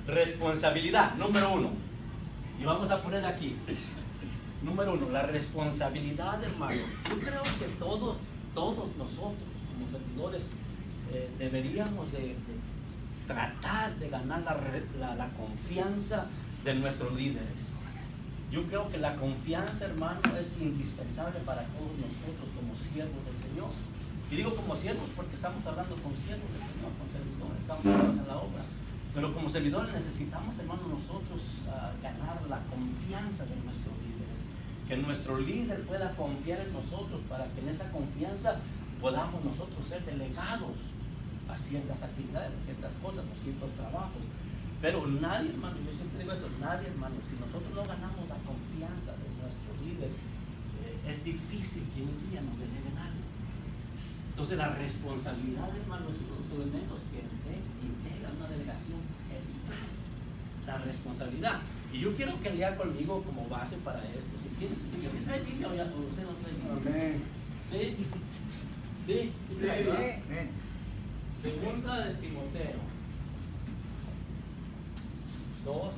Responsabilidad, número 1. Y vamos a poner aquí, número 1, la responsabilidad, hermano. Yo creo que todos nosotros, como servidores, deberíamos de tratar de ganar la confianza de nuestros líderes. Yo creo que la confianza, hermano, es indispensable para todos nosotros como siervos del Señor. Y digo como siervos porque estamos hablando con siervos del Señor, con servidores, estamos hablando en la obra. Pero como servidores necesitamos, hermano, nosotros ganar la confianza de nuestros líderes. Que nuestro líder pueda confiar en nosotros para que en esa confianza podamos nosotros ser delegados a ciertas actividades, a ciertas cosas, a ciertos trabajos. Pero nadie, hermano, yo siempre digo eso, nadie, hermano, si nosotros no ganamos la confianza de nuestro líder, es difícil que un día nos deleguen algo. Entonces la responsabilidad, hermano, es uno de los elementos que integra una delegación eficaz. La responsabilidad. Y yo quiero que lea conmigo como base para esto. Si tienes, si trae Biblia o ya usted no trae Biblia. Amén. ¿Sí? ¿Sí? ¿Sí? Sí. Amén. Segunda de Timoteo 2, 1.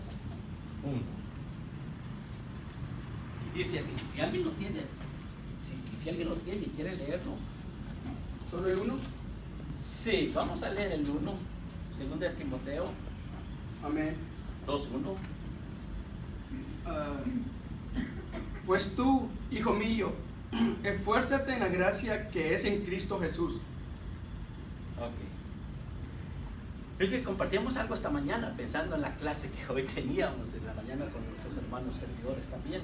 Y dice así, si alguien lo tiene, si alguien lo tiene y quiere leerlo. ¿Solo hay uno? Sí, vamos a leer el 1, segunda de Timoteo. Amén. 2, 1. Pues tú, hijo mío, esfuérzate en la gracia que es en Cristo Jesús. Ok. Es que compartimos algo esta mañana, pensando en la clase que hoy teníamos en la mañana con nuestros hermanos servidores también.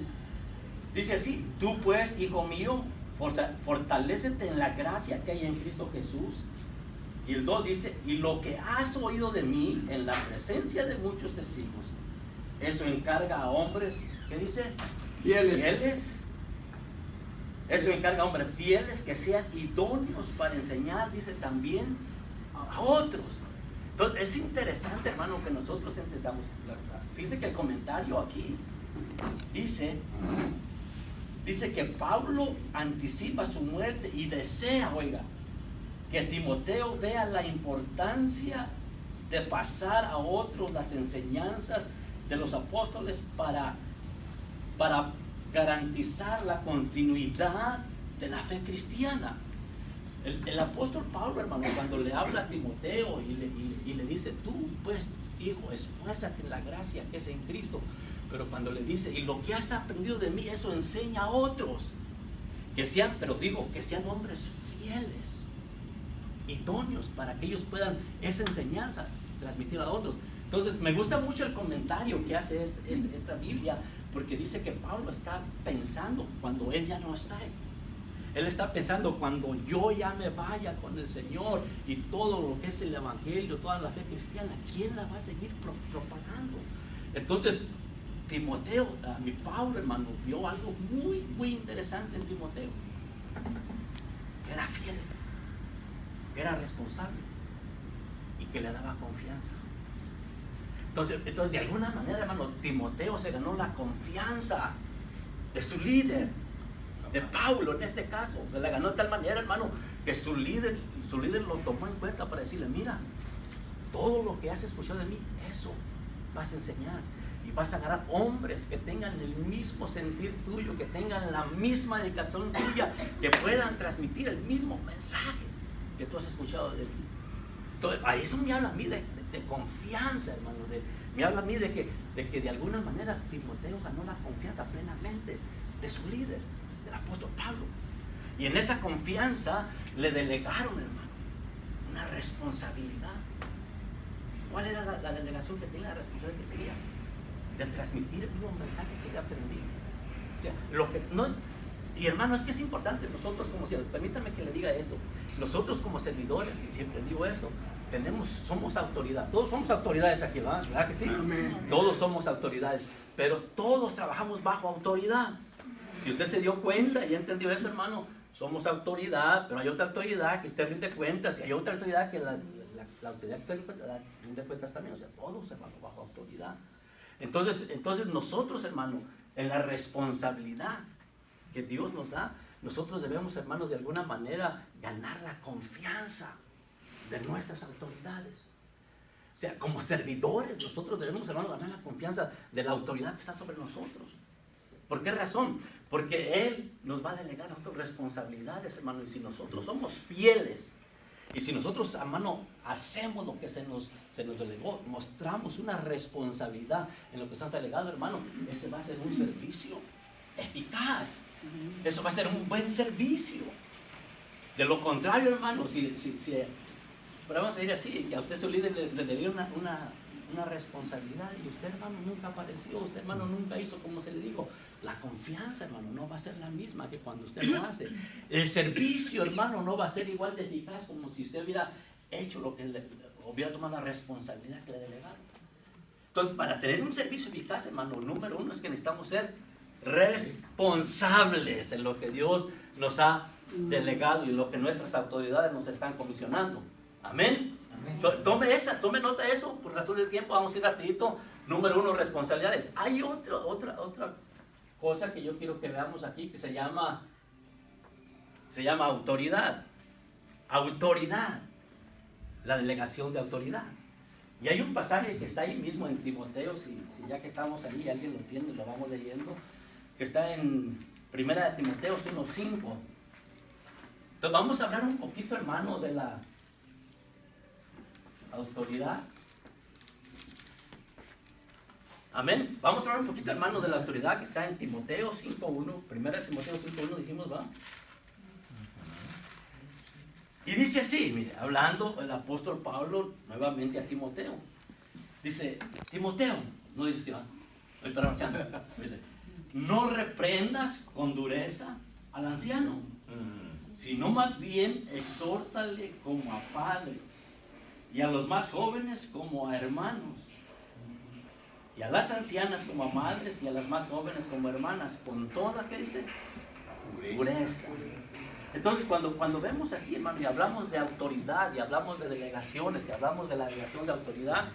Dice así, tú pues, hijo mío, fortalécete en la gracia que hay en Cristo Jesús. Y el 2 dice, y lo que has oído de mí en la presencia de muchos testigos, eso encarga a hombres, ¿qué dice? Fieles. Eso encarga a hombres fieles que sean idóneos para enseñar, dice también, a otros. Entonces es interesante, hermano, que nosotros entendamos. Fíjense que el comentario aquí dice que Pablo anticipa su muerte y desea, oiga, que Timoteo vea la importancia de pasar a otros las enseñanzas de los apóstoles para garantizar la continuidad de la fe cristiana. El apóstol Pablo, hermano, cuando le habla a Timoteo y le dice, tú pues, hijo, esfuérzate en la gracia que es en Cristo, pero cuando le dice, y lo que has aprendido de mí, eso enseña a otros, que sean, pero digo, que sean hombres fieles, idóneos, para que ellos puedan esa enseñanza transmitir a otros. Entonces, me gusta mucho el comentario que hace esta Biblia, porque dice que Pablo está pensando cuando él ya no está ahí. Él está pensando cuando yo ya me vaya con el Señor y todo lo que es el Evangelio, toda la fe cristiana, ¿quién la va a seguir propagando? Entonces, Timoteo, mi Pablo, hermano, vio algo muy, muy interesante en Timoteo. Que era fiel, que era responsable y que le daba confianza. Entonces, de alguna manera, hermano, Timoteo se ganó la confianza de su líder, de Pablo en este caso. Se la ganó de tal manera, hermano, que su líder lo tomó en cuenta para decirle, mira, todo lo que has escuchado de mí, eso vas a enseñar. Y vas a agarrar hombres que tengan el mismo sentir tuyo, que tengan la misma dedicación tuya, que puedan transmitir el mismo mensaje que tú has escuchado de mí. Entonces, a eso me habla a mí de confianza, hermano. Me habla a mí de que de alguna manera Timoteo ganó la confianza plenamente de su líder, del apóstol Pablo. Y en esa confianza le delegaron, hermano, una responsabilidad. ¿Cuál era la delegación que tenía, la responsabilidad que tenía? De transmitir el mismo mensaje que él aprendió. O sea, lo que no es, y hermano, es que es importante, nosotros como servidores, permítame que le diga esto, nosotros como servidores, y siempre digo esto, somos autoridad, todos somos autoridades aquí, ¿verdad que sí? Amén. Todos somos autoridades, pero todos trabajamos bajo autoridad. Si usted se dio cuenta y entendió eso, hermano, somos autoridad, pero hay otra autoridad que usted rinde cuentas, y hay otra autoridad que la autoridad que usted rinde cuentas también. O sea, todos, hermano, bajo autoridad. Entonces nosotros, hermano, en la responsabilidad que Dios nos da, nosotros debemos, hermano, de alguna manera ganar la confianza de nuestras autoridades. sea, como servidores, nosotros debemos, hermano, ganar la confianza de la autoridad que está sobre nosotros. ¿Por qué razón? Porque Él nos va a delegar a nosotros responsabilidades, hermano, y si nosotros somos fieles, y si nosotros, hermano, hacemos lo que se nos delegó, mostramos una responsabilidad en lo que se nos ha delegado, hermano, ese va a ser un servicio eficaz. Eso va a ser un buen servicio. De lo contrario, hermano, pero vamos a decir así, que a usted su líder le delegó una responsabilidad y usted, hermano, nunca apareció, usted, hermano, nunca hizo como se le dijo. La confianza, hermano, no va a ser la misma que cuando usted lo hace. El servicio, hermano, no va a ser igual de eficaz como si usted hubiera hecho lo que hubiera tomado la responsabilidad que le delegaron. Entonces, para tener un servicio eficaz, hermano, número uno es que necesitamos ser responsables en lo que Dios nos ha delegado y lo que nuestras autoridades nos están comisionando. Amén. Tome nota de eso, por razón del tiempo vamos a ir rapidito. Número uno, responsabilidades. Hay otra cosa que yo quiero que veamos aquí que se llama autoridad. Autoridad, la delegación de autoridad. Y hay un pasaje que está ahí mismo en Timoteo, si ya que estamos ahí, alguien lo entiende, lo vamos leyendo, que está en 1 Timoteo 1:5. Entonces vamos a hablar un poquito, hermano, de la autoridad. Amén. Vamos a hablar un poquito, hermano, de la autoridad que está en Timoteo 5:1. 1 Timoteo 5:1 dijimos, ¿va? Y dice así, mire, hablando el apóstol Pablo nuevamente a Timoteo. Dice, Timoteo, no dice así, ¿va? Estoy parafraseando. Dice, no reprendas con dureza al anciano, sino más bien exhórtale como a padre, y a los más jóvenes como a hermanos, y a las ancianas como a madres, y a las más jóvenes como hermanas, con toda, ¿qué dice? Pureza. Entonces, cuando vemos aquí, hermano, y hablamos de autoridad, y hablamos de delegaciones, y hablamos de la delegación de autoridad,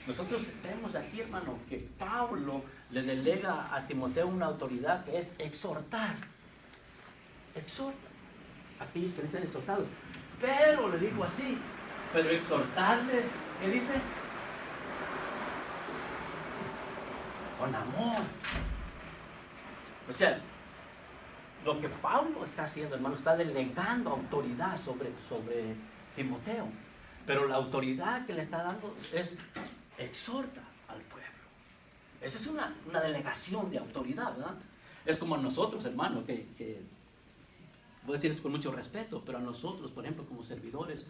nosotros vemos aquí, hermano, que Pablo le delega a Timoteo una autoridad que es exhortar. Exhorta a aquellos que dicen exhortados. Pero le digo así, pero exhortarles, ¿qué dice? Con amor. O sea, lo que Pablo está haciendo, hermano, está delegando autoridad sobre Timoteo. Pero la autoridad que le está dando es exhorta al pueblo. Esa es una delegación de autoridad, ¿verdad? Es como a nosotros, hermano, que voy a decir esto con mucho respeto, pero a nosotros, por ejemplo, como servidores,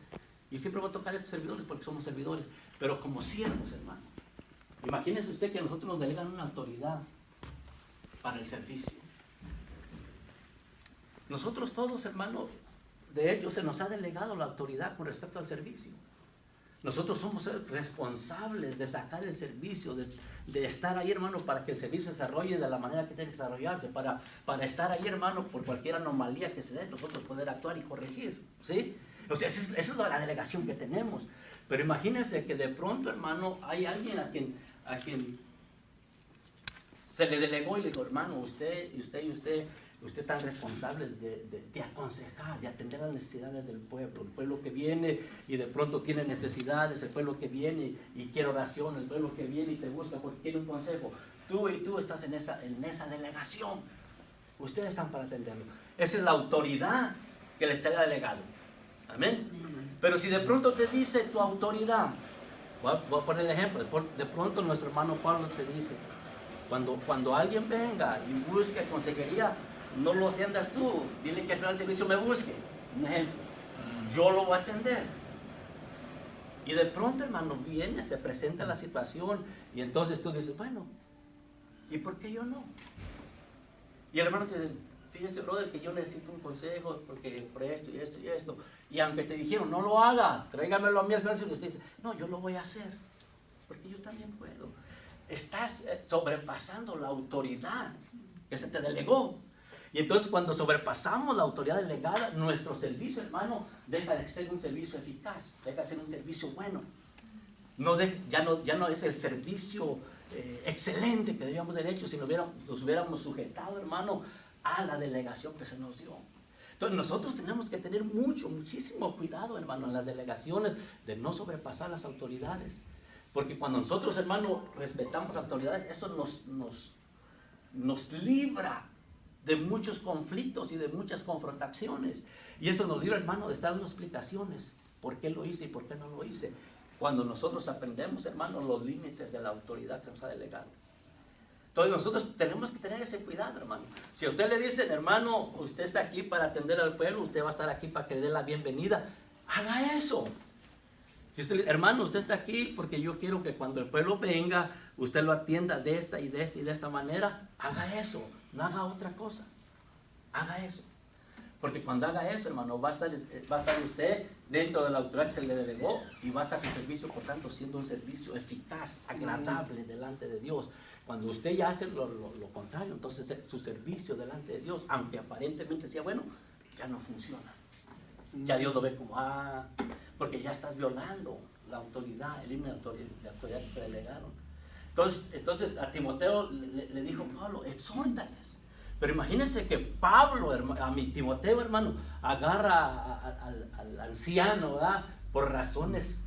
y siempre voy a tocar a estos servidores porque somos servidores, pero como siervos, hermano. Imagínese usted que a nosotros nos delegan una autoridad para el servicio. Nosotros todos, hermano, de ellos se nos ha delegado la autoridad con respecto al servicio. Nosotros somos responsables de sacar el servicio, de estar ahí, hermano, para que el servicio se desarrolle de la manera que tiene que desarrollarse, para estar ahí, hermano, por cualquier anomalía que se dé, nosotros poder actuar y corregir, ¿sí? O sea, esa es la delegación que tenemos. Pero imagínense que de pronto, hermano, hay alguien a quien se le delegó y le dijo, hermano, usted están responsables de aconsejar, de atender las necesidades del pueblo. El pueblo que viene y de pronto tiene necesidades, el pueblo que viene y quiere oración, el pueblo que viene y te busca porque quiere un consejo. Tú estás en esa delegación. Ustedes están para atenderlo. Esa es la autoridad que les haya delegado. Amén. Pero si de pronto te dice tu autoridad, voy a poner el ejemplo, de pronto nuestro hermano Pablo te dice, cuando alguien venga y busque consejería, no lo atiendas tú, dile que al final del servicio me busque. Un ejemplo, yo lo voy a atender. Y de pronto, hermano, viene, se presenta la situación y entonces tú dices, bueno, ¿y por qué yo no? Y el hermano te dice, fíjese, brother, que yo necesito un consejo porque por esto y esto y esto. Y aunque te dijeron, no lo haga, tráigamelo a mí al final, y usted dice, no, yo lo voy a hacer, porque yo también puedo. Estás sobrepasando la autoridad que se te delegó. Y entonces cuando sobrepasamos la autoridad delegada, nuestro servicio, hermano, deja de ser un servicio eficaz, deja de ser un servicio bueno. Ya no es el servicio excelente que debíamos haber hecho si nos hubiéramos sujetado, hermano, a la delegación que se nos dio. Entonces nosotros tenemos que tener muchísimo cuidado, hermano, en las delegaciones de no sobrepasar las autoridades. Porque cuando nosotros, hermano, respetamos autoridades, eso nos libra de muchos conflictos y de muchas confrontaciones. Y eso nos libra, hermano, de estar dando explicaciones. ¿Por qué lo hice y por qué no lo hice? Cuando nosotros aprendemos, hermano, los límites de la autoridad que nos ha delegado. Entonces nosotros tenemos que tener ese cuidado, hermano. Si a usted le dicen, hermano, usted está aquí para atender al pueblo, usted va a estar aquí para que le dé la bienvenida, haga eso. Si usted, hermano, usted está aquí porque yo quiero que cuando el pueblo venga, usted lo atienda de esta y de esta y de esta manera, haga eso, no haga otra cosa. Haga eso. Porque cuando haga eso, hermano, va a estar usted dentro de la autoridad que se le delegó y va a estar su servicio, por tanto, siendo un servicio eficaz, agradable delante de Dios. Cuando usted ya hace lo contrario, entonces su servicio delante de Dios, aunque aparentemente sea bueno, ya no funciona. Ya Dios lo ve como, porque ya estás violando la autoridad, el himno de autoridad que te delegaron. Entonces a Timoteo le dijo Pablo, exhórtales. Pero imagínense que Pablo, a mi Timoteo, hermano, agarra al anciano, ¿verdad? Por razones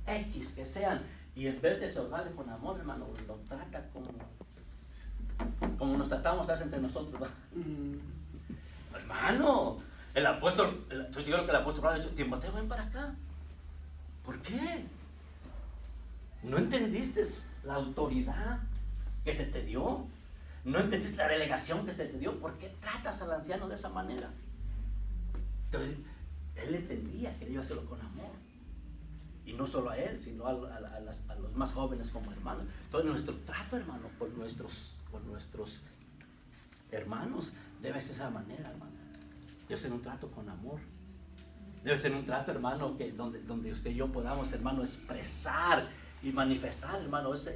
X que sean, y en vez de exhortarle con amor, hermano, lo trata como nos tratamos entre nosotros, ¿verdad? Hermano, estoy seguro que el apóstol Pablo ha dicho, Timoteo, ven para acá. ¿Por qué? ¿No entendiste la autoridad que se te dio? ¿No entendiste la delegación que se te dio? ¿Por qué tratas al anciano de esa manera? Entonces, él entendía que debía hacerlo con amor. Y no solo a él, sino a los más jóvenes como hermanos. Entonces, nuestro trato, hermano, con nuestros hermanos debe ser de esa manera, hermano. Debe ser un trato con amor. Debe ser un trato, hermano, que donde usted y yo podamos, hermano, expresar y manifestar, hermano, esa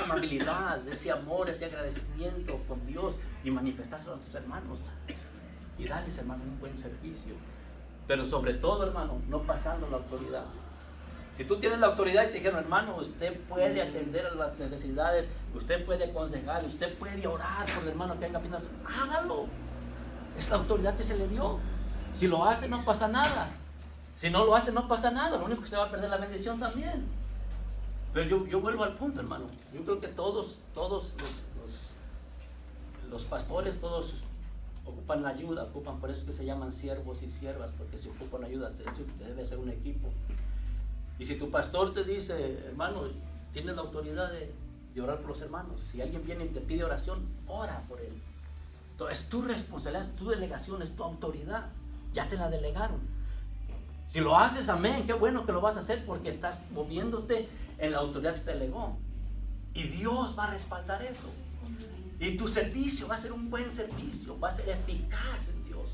amabilidad, ese amor, ese agradecimiento con Dios y manifestárselo a nuestros hermanos y darles, hermano, un buen servicio. Pero sobre todo, hermano, no pasando la autoridad. Si tú tienes la autoridad y te dijeron, hermano, usted puede atender a las necesidades, usted puede aconsejar, usted puede orar por el hermano que venga a pintar, hágalo. Es la autoridad que se le dio. Si lo hace, no pasa nada. Si no lo hace, no pasa nada. Lo único que se va a perder la bendición también. Pero yo vuelvo al punto, hermano. Yo creo que todos los pastores, todos ocupan la ayuda, por eso es que se llaman siervos y siervas, porque si ocupan ayuda, eso debe ser un equipo. Y si tu pastor te dice, hermano, tienes la autoridad de orar por los hermanos. Si alguien viene y te pide oración, ora por él. Entonces, es tu responsabilidad, es tu delegación, es tu autoridad. Ya te la delegaron. Si lo haces, amén, qué bueno que lo vas a hacer porque estás moviéndote en la autoridad que te delegó. Y Dios va a respaldar eso. Y tu servicio va a ser un buen servicio, va a ser eficaz en Dios.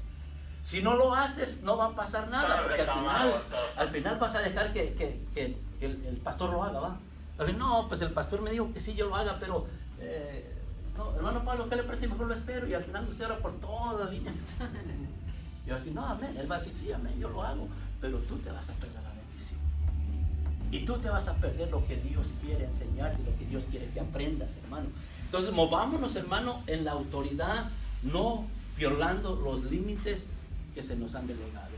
Si no lo haces, no va a pasar nada, porque al final vas a dejar que el pastor lo haga, ¿va? No, pues el pastor me dijo que sí, yo lo haga, pero no, hermano Pablo, ¿qué le parece? Mejor lo espero, y al final usted ora por todas las líneas. Y yo así, no, amén, él va a decir, sí, amén, yo lo hago, pero tú te vas a perder la bendición. Y tú te vas a perder lo que Dios quiere enseñarte, lo que Dios quiere que aprendas, hermano. Entonces, movámonos, hermano, en la autoridad, no violando los límites que se nos han delegado.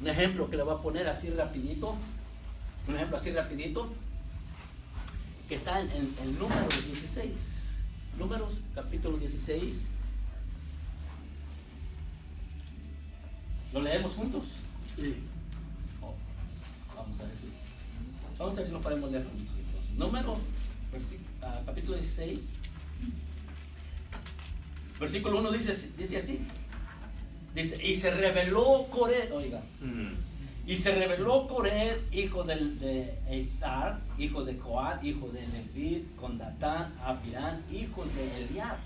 Un ejemplo que le voy a poner así rapidito, que está en Números 16. Números, capítulo 16. ¿Lo leemos juntos? Sí. Vamos a ver si lo podemos leer juntos. Números, capítulo 16. Versículo 1 dice así. Dice, y se rebeló Coré, oiga. Y se rebeló Coré, hijo de Esar, hijo de Coat, hijo de Leví, con Datán, Abirán, hijo de Eliab,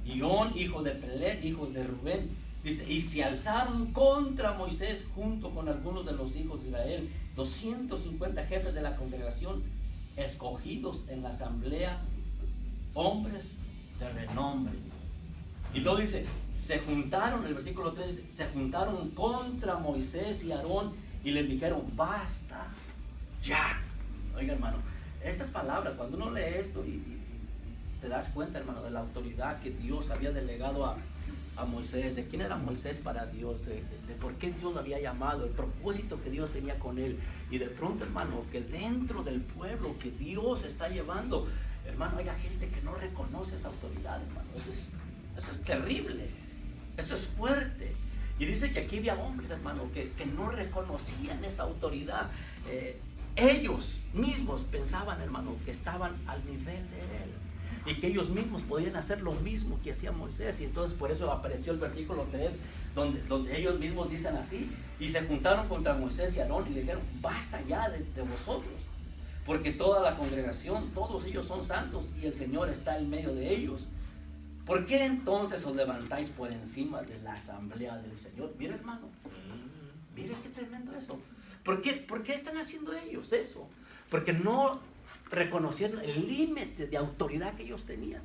Ión, hijo de Pelet, hijo de Rubén. Dice, y se alzaron contra Moisés junto con algunos de los hijos de Israel, 250 jefes de la congregación, escogidos en la asamblea, hombres de renombre. Y luego dice, se juntaron, el versículo 3 dice, se juntaron contra Moisés y Aarón y les dijeron, basta, ya. Oiga, hermano, estas palabras, cuando uno lee esto y te das cuenta, hermano, de la autoridad que Dios había delegado a Moisés, de quién era Moisés para Dios, de por qué Dios lo había llamado, el propósito que Dios tenía con él. Y de pronto, hermano, que dentro del pueblo que Dios está llevando, hermano, haya gente que no reconoce esa autoridad, hermano. Eso es terrible, eso es fuerte. Y dice que aquí había hombres, hermano, que no reconocían esa autoridad. Ellos mismos pensaban, hermano, que estaban al nivel de él y que ellos mismos podían hacer lo mismo que hacía Moisés. Y entonces por eso apareció el versículo 3 donde ellos mismos dicen así: y se juntaron contra Moisés y Aarón y le dijeron: basta ya de vosotros, porque toda la congregación, todos ellos son santos y el Señor está en medio de ellos. ¿Por qué entonces os levantáis por encima de la asamblea del Señor? Mira, hermano, mira qué tremendo eso. ¿Por qué están haciendo ellos eso? Porque no reconocieron el límite de autoridad que ellos tenían.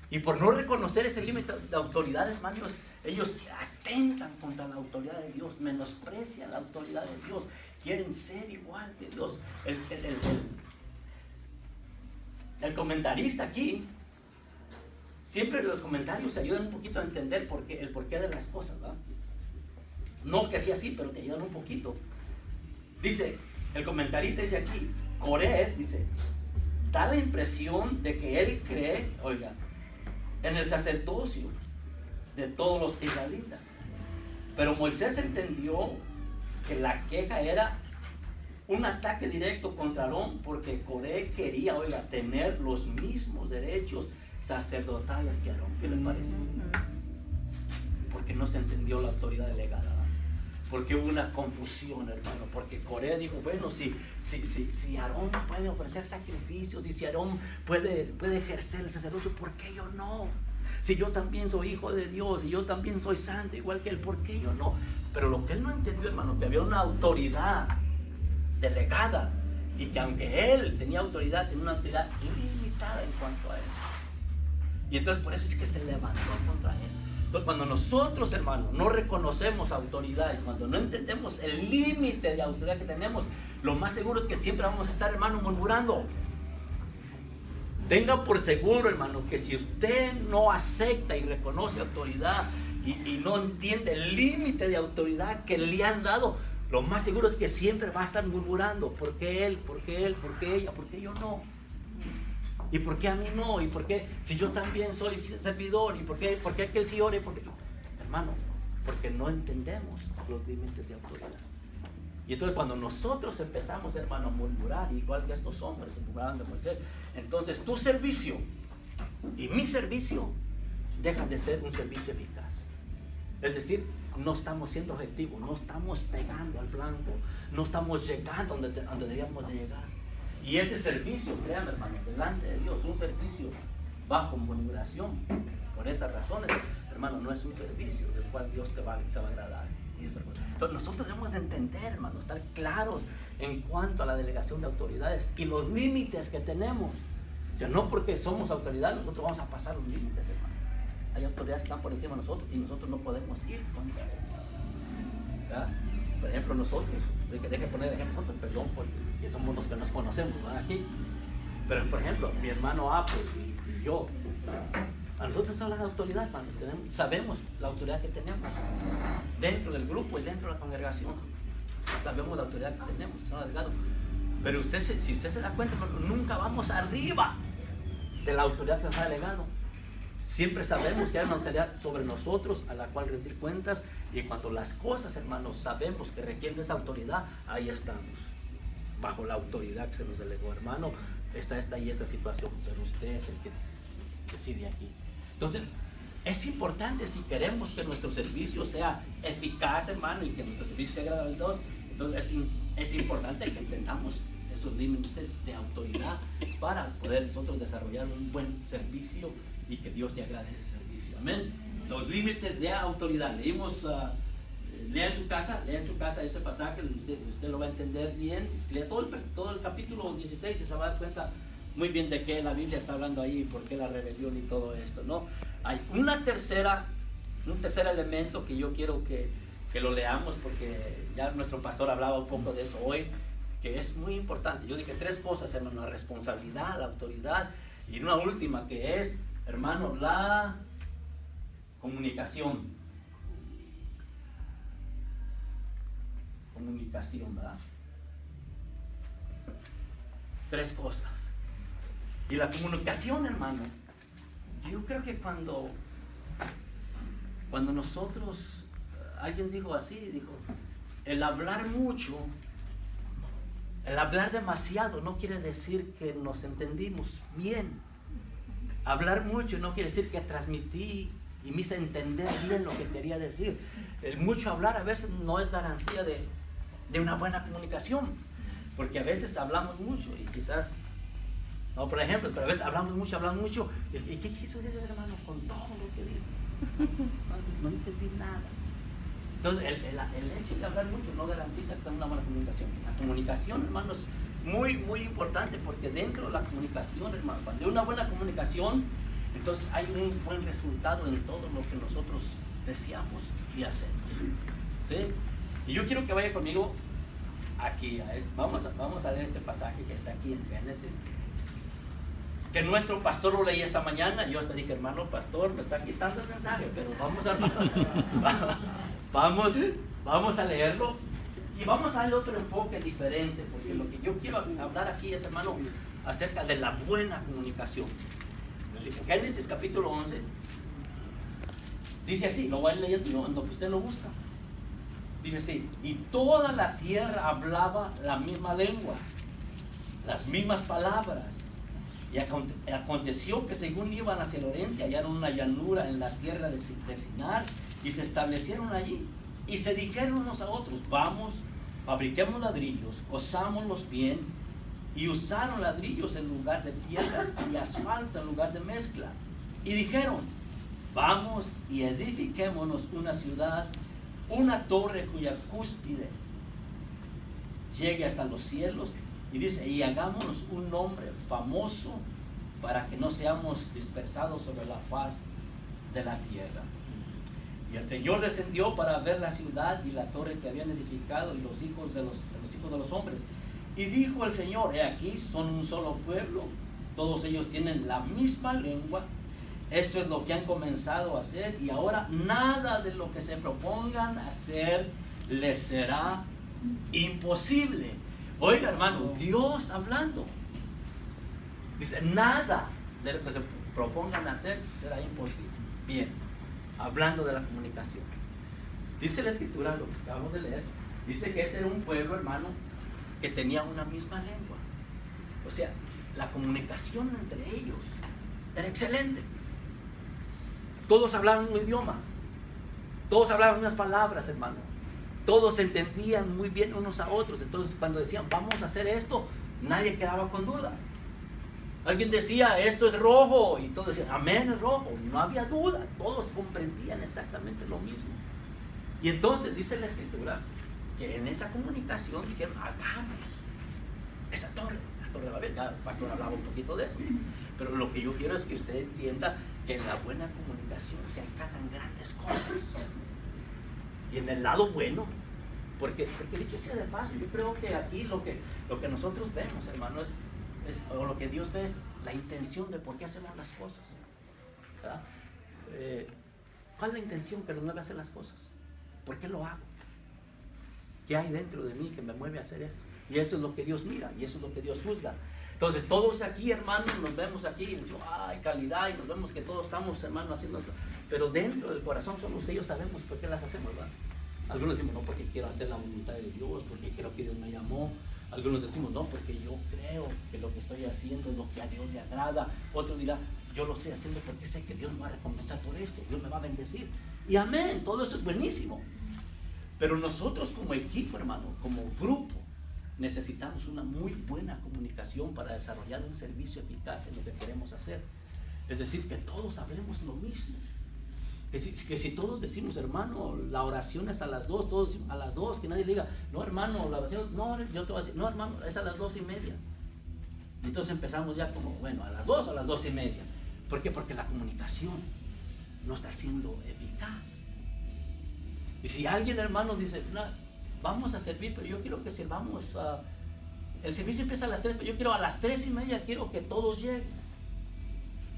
Y por no reconocer ese límite de autoridad, hermanos, ellos atentan contra la autoridad de Dios, menosprecian la autoridad de Dios, quieren ser igual que Dios. El comentarista aquí, siempre los comentarios ayudan un poquito a entender el porqué de las cosas, ¿verdad? No que sea así, pero te ayudan un poquito. Dice, el comentarista dice aquí, Coré, dice, da la impresión de que él cree, oiga, en el sacerdocio de todos los israelitas. Pero Moisés entendió que la queja era un ataque directo contra Aarón, porque Coré quería, oiga, tener los mismos derechos sacerdotales que Aarón. ¿Qué le parece? Porque no se entendió la autoridad delegada, porque hubo una confusión, hermano, porque Coré dijo, bueno, si Aarón puede ofrecer sacrificios y si Aarón puede ejercer el sacerdocio, ¿por qué yo no? Si yo también soy hijo de Dios y yo también soy santo igual que él, ¿por qué yo no? Pero lo que él no entendió, hermano, que había una autoridad delegada y que aunque él tenía autoridad, tenía una autoridad limitada en cuanto a él. Y entonces por eso es que se levantó contra él. Entonces, cuando nosotros, hermanos, no reconocemos autoridad y cuando no entendemos el límite de autoridad que tenemos, lo más seguro es que siempre vamos a estar, hermano, murmurando. Tenga por seguro, hermano, que si usted no acepta y reconoce autoridad y no entiende el límite de autoridad que le han dado, lo más seguro es que siempre va a estar murmurando. ¿Por qué él? ¿Por qué él? ¿Por qué ella? ¿Por qué yo no? ¿Y por qué a mí no? ¿Y por qué si yo también soy servidor? ¿Y por qué aquel sí ore? Hermano, porque no entendemos los límites de autoridad. Y entonces cuando nosotros empezamos, hermano, a murmurar, igual que estos hombres murmuraban de Moisés, entonces tu servicio y mi servicio dejan de ser un servicio eficaz. Es decir, no estamos siendo objetivos, no estamos pegando al blanco, no estamos llegando donde deberíamos de llegar. Y ese servicio, créanme, hermano, delante de Dios, un servicio bajo murmuración, por esas razones, hermano, no es un servicio del cual Dios se va a agradar. Entonces nosotros debemos entender, hermano, estar claros en cuanto a la delegación de autoridades y los límites que tenemos. O sea, no porque somos autoridad nosotros vamos a pasar los límites, hermano. Hay autoridades que están por encima de nosotros y nosotros no podemos ir contra ellas, ¿verdad? Por ejemplo, nosotros, deje poner ejemplo, perdón, porque somos los que nos conocemos, ¿verdad? Aquí. Pero, por ejemplo, mi hermano Apple y yo, a nosotros somos la autoridad, hermano. Sabemos la autoridad que tenemos dentro del grupo y dentro de la congregación. Sabemos la autoridad que tenemos, que son delegados. Pero si usted se da cuenta, hermano, nunca vamos arriba de la autoridad que se nos ha delegado. Siempre sabemos que hay una autoridad sobre nosotros a la cual rendir cuentas, y cuando las cosas, hermanos, sabemos que requieren de esa autoridad, ahí estamos, bajo la autoridad que se nos delegó, hermano. Está ahí esta situación, pero usted es el que decide aquí. Entonces, es importante, si queremos que nuestro servicio sea eficaz, hermano, y que nuestro servicio sea agradable a Dios, entonces es importante que entendamos esos límites de autoridad para poder nosotros desarrollar un buen servicio y que Dios te agrade ese servicio. Amén. Los límites de autoridad. Leímos, lea en su casa ese pasaje, usted lo va a entender bien. Lea todo el capítulo 16 y se va a dar cuenta muy bien de qué la Biblia está hablando ahí, por qué la rebelión y todo esto, ¿no? Hay un tercer elemento que yo quiero que lo leamos, porque ya nuestro pastor hablaba un poco de eso hoy, que es muy importante. Yo dije 3 cosas, hermano: la responsabilidad, la autoridad, y una última que es, hermano, la Comunicación. Comunicación, ¿verdad? 3 cosas. Y la comunicación, hermano, yo creo que cuando nosotros, alguien dijo así, dijo, el hablar mucho, el hablar demasiado no quiere decir que nos entendimos bien. Hablar mucho no quiere decir que transmití y me hice entender bien lo que quería decir. El mucho hablar a veces no es garantía de una buena comunicación, porque a veces hablamos mucho y quizás, no por ejemplo, pero a veces hablamos mucho, ¿y qué quiso decir el hermano con todo lo que dijo? No entendí nada. Entonces el hecho de hablar mucho no garantiza que tenga una buena comunicación. La comunicación, hermano, es muy, muy importante, porque dentro de la comunicación, hermano, cuando hay una buena comunicación, entonces hay un buen resultado en todo lo que nosotros deseamos y hacemos. ¿Sí? Y yo quiero que vaya conmigo aquí, vamos a leer este pasaje que está aquí en Génesis, que nuestro pastor lo leía esta mañana. Yo hasta dije, hermano pastor, me está quitando el mensaje, pero vamos a leerlo y vamos a darle otro enfoque diferente, porque lo que yo quiero hablar aquí es, hermano, acerca de la buena comunicación. Génesis capítulo 11 dice así, lo voy a leer en lo que usted lo busca. Dice así: y toda la tierra hablaba la misma lengua, las mismas palabras. Y aconteció que según iban hacia el oriente, hallaron una llanura en la tierra de Sinar, y se establecieron allí. Y se dijeron unos a otros: vamos, fabriquemos ladrillos, cosámoslos bien. Y usaron ladrillos en lugar de piedras y asfalto en lugar de mezcla. Y dijeron: vamos y edifiquémonos una ciudad, una torre cuya cúspide llegue hasta los cielos. Y dice: y hagámonos un nombre famoso, para que no seamos dispersados sobre la faz de la tierra. Y el Señor descendió para ver la ciudad y la torre que habían edificado y los hijos de los hombres. Y dijo el Señor: he aquí, son un solo pueblo, todos ellos tienen la misma lengua. Esto es lo que han comenzado a hacer, y ahora nada de lo que se propongan hacer les será imposible. Oiga, hermano, Dios hablando. Dice, nada de lo que se propongan hacer será imposible. Bien, hablando de la comunicación. Dice la Escritura, lo que acabamos de leer, dice que este era un pueblo, hermano, que tenía una misma lengua. O sea, la comunicación entre ellos era excelente. Todos hablaban un idioma, todos hablaban unas palabras, hermano. Todos se entendían muy bien unos a otros. Entonces, cuando decían, vamos a hacer esto, nadie quedaba con duda. Alguien decía, esto es rojo, y todos decían, amén, es rojo. No había duda, todos comprendían exactamente lo mismo. Y entonces dice la Escritura que en esa comunicación dijeron, hagamos esa torre, la torre de Babel. Ya el pastor hablaba un poquito de eso, pero lo que yo quiero es que usted entienda que en la buena comunicación se alcanzan grandes cosas. Y en el lado bueno, porque dicho sea de paso, yo creo que aquí lo que nosotros vemos, hermano, o lo que Dios ve es la intención de por qué hacemos las cosas, ¿verdad? ¿Cuál es la intención que nos mueve a hacer las cosas? ¿Por qué lo hago? ¿Qué hay dentro de mí que me mueve a hacer esto? Y eso es lo que Dios mira, y eso es lo que Dios juzga. Entonces todos aquí, hermanos, nos vemos aquí y decimos, hay calidad, y nos vemos que todos estamos, hermanos, haciendo esto. Pero dentro del corazón somos ellos, sabemos por qué las hacemos, ¿verdad? Algunos decimos, no, porque quiero hacer la voluntad de Dios, porque creo que Dios me llamó. Algunos decimos, no, porque yo creo que lo que estoy haciendo es lo que a Dios le agrada. Otro dirá, yo lo estoy haciendo porque sé que Dios me va a recompensar por esto, Dios me va a bendecir. Y amén, todo eso es buenísimo. Pero nosotros como equipo, hermano, como grupo, necesitamos una muy buena comunicación para desarrollar un servicio eficaz en lo que queremos hacer. Es decir, que todos hablemos lo mismo. Que si todos decimos, hermano, la oración es a las 2, todos decimos a las 2, que nadie le diga, no, hermano, la oración, no, yo te voy a decir, no, hermano, es a las 2:30. Entonces empezamos ya como, bueno, a las 2 o a las 2:30. ¿Por qué? Porque la comunicación no está siendo eficaz. Y si alguien, hermano, dice, no, vamos a servir, pero yo quiero que sirvamos, el servicio empieza a las 3, pero yo quiero a las 3:30, quiero que todos lleguen.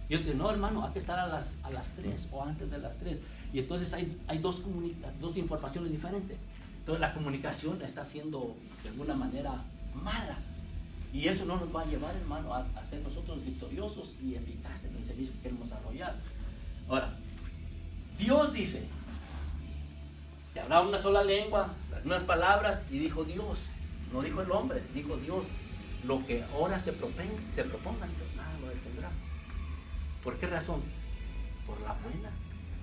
Y yo te digo, no, hermano, hay que estar a las 3 o antes de las 3. Y entonces hay dos informaciones diferentes. Entonces la comunicación está siendo de alguna manera mala. Y eso no nos va a llevar, hermano, a ser nosotros victoriosos y eficaces en el servicio que queremos desarrollar. Ahora, Dios dice que habrá una sola lengua, las mismas palabras, y dijo Dios, no dijo el hombre, dijo Dios. Lo que ahora se propongan, nada lo detendrá. ¿Por qué razón? Por la buena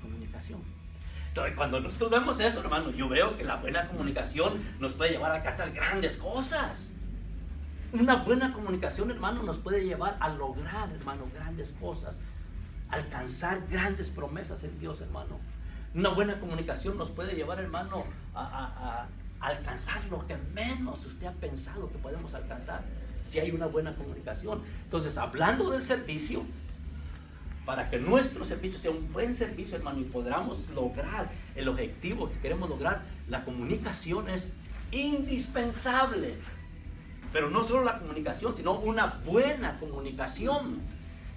comunicación. Entonces, cuando nosotros vemos eso, hermano, yo veo que la buena comunicación nos puede llevar a alcanzar grandes cosas. Una buena comunicación, hermano, nos puede llevar a lograr, hermano, grandes cosas, alcanzar grandes promesas en Dios, hermano. Una buena comunicación nos puede llevar, hermano, a alcanzar lo que menos usted ha pensado que podemos alcanzar, si hay una buena comunicación. Entonces, hablando del servicio, para que nuestro servicio sea un buen servicio, hermano, y podamos lograr el objetivo que queremos lograr, la comunicación es indispensable. Pero no solo la comunicación, sino una buena comunicación,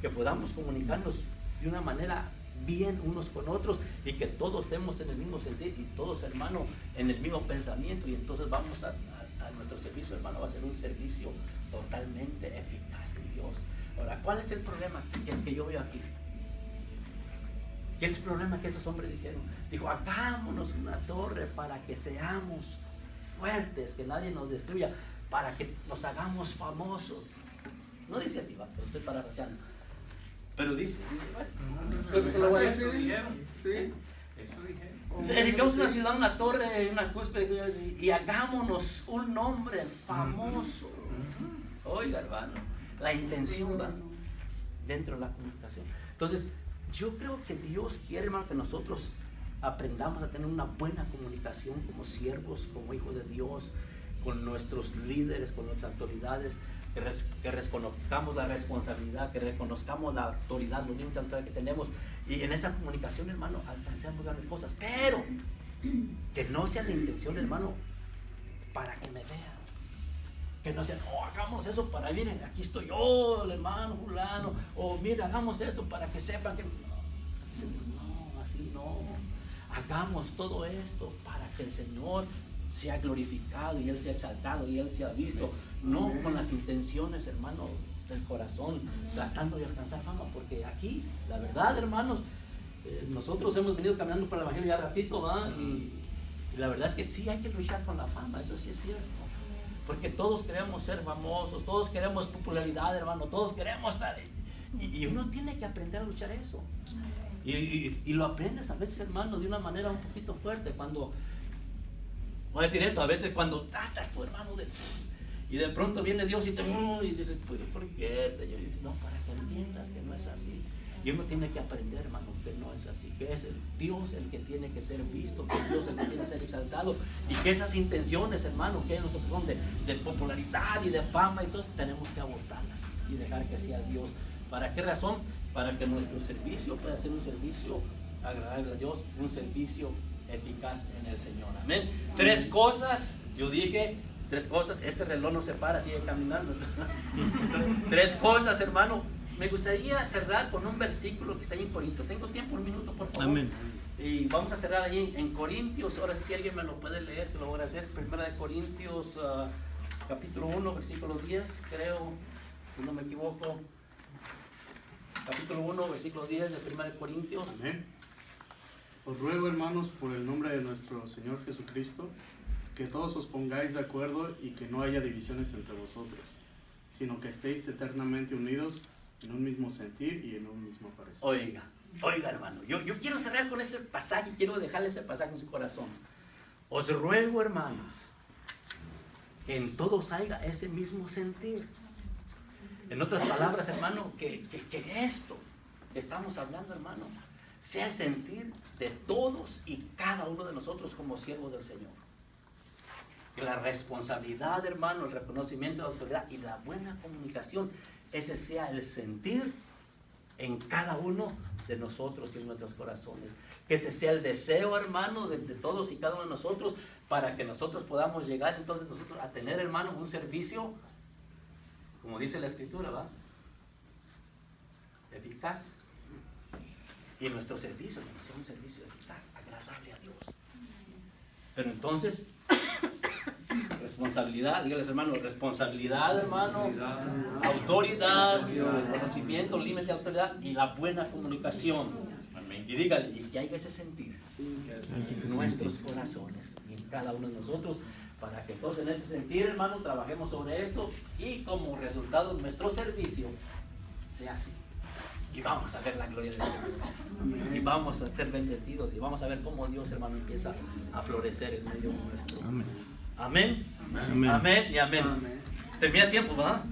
que podamos comunicarnos de una manera bien unos con otros y que todos estemos en el mismo sentido y todos, hermano, en el mismo pensamiento, y entonces vamos a nuestro servicio, hermano, va a ser un servicio totalmente eficaz en Dios. Ahora, ¿cuál es el problema que yo veo aquí? ¿Qué es el problema que esos hombres dijeron? Dijo, hagámonos una torre para que seamos fuertes, que nadie nos destruya, para que nos hagamos famosos. No dice así, va, pero estoy parafraseando. Pero dice, bueno, Sí, sí. edificamos una ciudad, una torre, una cúspide, y hagámonos un nombre famoso. Oiga, hermano, la intención va dentro de la comunicación. Entonces, yo creo que Dios quiere, hermano, que nosotros aprendamos a tener una buena comunicación como siervos, como hijos de Dios, con nuestros líderes, con nuestras autoridades, que reconozcamos la responsabilidad, que reconozcamos la autoridad, los límites de autoridad que tenemos, y en esa comunicación, hermano, alcancemos grandes cosas, pero que no sea la intención, hermano, para que me vean, que no sea, oh, hagamos eso para, miren, aquí estoy yo, el hermano fulano, o mira, hagamos esto para que sepan que, no, así no, hagamos todo esto para que el Señor sea glorificado y Él sea exaltado y Él sea visto, no con las intenciones, hermano, del corazón, tratando de alcanzar fama, porque aquí, la verdad, hermanos, nosotros hemos venido caminando por el Evangelio ya ratito, ¿va? Y la verdad es que sí hay que luchar con la fama, eso sí es cierto, porque todos queremos ser famosos, todos queremos popularidad, hermano, todos queremos estar, y uno tiene que aprender a luchar eso, y lo aprendes a veces, hermano, de una manera un poquito fuerte, cuando, voy a decir esto, a veces cuando tratas tu hermano y de pronto viene Dios y dices, pues, ¿por qué, Señor? Y dices, no, para que entiendas que no es así. Y uno tiene que aprender, hermano, que no es así, que es Dios el que tiene que ser visto, que es Dios el que tiene que ser exaltado, y que esas intenciones, hermano, que nosotros son de popularidad y de fama y todo, tenemos que abortarlas y dejar que sea Dios. ¿Para qué razón? Para que nuestro servicio pueda ser un servicio agradable a Dios, un servicio eficaz en el Señor. Amén. 3 cosas, yo dije 3 cosas, este reloj no se para, sigue caminando. 3 cosas, hermano. Me gustaría cerrar con un versículo que está ahí en Corintios. ¿Tengo tiempo? Un minuto, por favor. Amén. Y vamos a cerrar ahí en Corintios. Ahora, si alguien me lo puede leer, se lo voy a hacer. Primera de Corintios, capítulo 1, versículo 10, creo, si no me equivoco. Capítulo 1, versículo 10 de Primera de Corintios. Amén. Os ruego, hermanos, por el nombre de nuestro Señor Jesucristo, que todos os pongáis de acuerdo y que no haya divisiones entre vosotros, sino que estéis eternamente unidos en un mismo sentir y en un mismo parecer. Oiga, hermano, yo quiero cerrar con ese pasaje, quiero dejarle ese pasaje en su corazón. Os ruego, hermanos, que en todos haya ese mismo sentir. En otras palabras, hermano, que esto que estamos hablando, hermano, sea el sentir de todos y cada uno de nosotros como siervos del Señor. Que la responsabilidad, hermano, el reconocimiento de la autoridad y la buena comunicación, ese sea el sentir en cada uno de nosotros y en nuestros corazones. Que ese sea el deseo, hermano, de todos y cada uno de nosotros, para que nosotros podamos llegar entonces nosotros a tener, hermano, un servicio, como dice la Escritura, ¿va? Eficaz Y nuestro servicio debe ser un servicio eficaz, agradable a Dios. Pero entonces, responsabilidad, dígales hermano, responsabilidad hermano, autoridad, conocimiento, límite de autoridad y la buena comunicación. Y dígale, y que hay ese sentir en nuestros corazones y en cada uno de nosotros, para que entonces en ese sentir, hermano, trabajemos sobre esto y como resultado nuestro servicio sea así. Y vamos a ver la gloria del Señor. Y vamos a ser bendecidos y vamos a ver cómo Dios, hermano, empieza a florecer en medio nuestro. Amén. Amén. Amén y amén. Termina tiempo, ¿verdad?